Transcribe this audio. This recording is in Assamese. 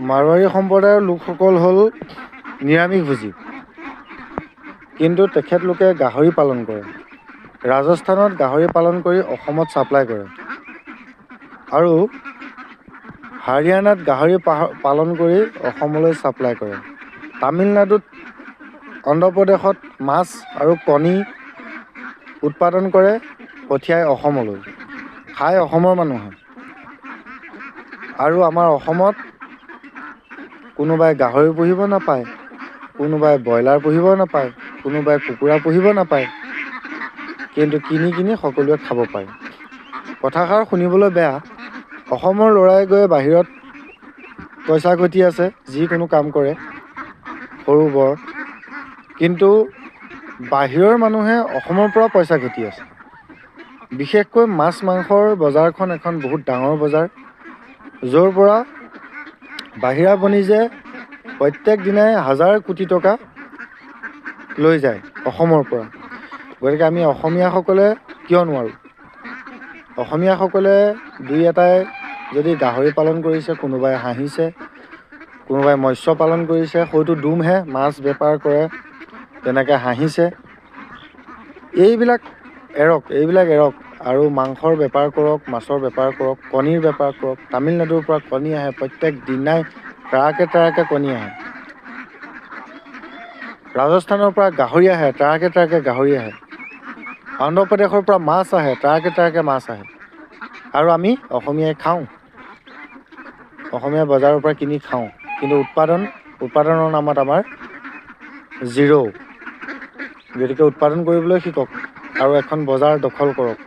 মাৰোৱাৰী সম্প্ৰদায়ৰ লোকসকল হ'ল নিৰামিষভোজী, কিন্তু তেখেতলোকে গাহৰি পালন কৰে। ৰাজস্থানত গাহৰি পালন কৰি অসমত ছাপ্লাই কৰে আৰু হাৰিয়ানাত গাহৰি পালন কৰি অসমলৈ ছাপ্লাই কৰে। তামিলনাডুত, অন্ধ্ৰপ্ৰদেশত মাছ আৰু কণী উৎপাদন কৰে, পঠিয়াই অসমলৈ খাই অসমৰ মানুহে। আৰু আমাৰ অসমত কোনোবাই গাহৰি পুহিব নাপায়, কোনোবাই ব্ৰইলাৰ পুহিব নাপায়, কোনোবাই কুকুৰা পুহিব নাপায়, কিন্তু কিনি সকলোৱে খাব পাৰে। কথাষাৰ শুনিবলৈ বেয়া, অসমৰ ল'ৰাই গৈ বাহিৰত পইচা ঘটি আছে, যিকোনো কাম কৰে সৰু বৰ, কিন্তু বাহিৰৰ মানুহে অসমৰ পৰা পইচা ঘটি আছে। বিশেষকৈ মাছ মাংসৰ বজাৰখন এখন বহুত ডাঙৰ বজাৰ, য'ৰ পৰা বাহিৰা বণিজে প্ৰত্যেক দিনাই হাজাৰ কোটি টকা লৈ যায় অসমৰ পৰা। গতিকে আমি অসমীয়াসকলে কিয় নোৱাৰোঁ? অসমীয়াসকলে দুই এটাই যদি গাহৰি পালন কৰিছে, কোনোবাই হাঁহিছে, কোনোবাই মৎস্য পালন কৰিছে, হয়তো দুমহে মাছ বেপাৰ কৰে, তেনেকৈ হাঁহিছে। এইবিলাক এৰক আৰু মাংসৰ বেপাৰ কৰক, মাছৰ বেপাৰ কৰক, কণীৰ বেপাৰ কৰক। তামিলনাডুৰ পৰা কণী আহে, প্ৰত্যেক দিনাই ট্ৰাকে কণী আহে। ৰাজস্থানৰ পৰা গাহৰি আহে, ট্ৰাকে গাহৰি আহে। অন্ধ্ৰপ্ৰদেশৰ পৰা মাছ আহে, ট্ৰাকে মাছ আহে। আৰু আমি অসমীয়াই খাওঁ, অসমীয়া বজাৰৰ পৰা কিনি খাওঁ, কিন্তু উৎপাদনৰ নামত আমাৰ জিৰ'। গতিকে উৎপাদন কৰিবলৈ শিকক আৰু এখন বজাৰ দখল কৰক।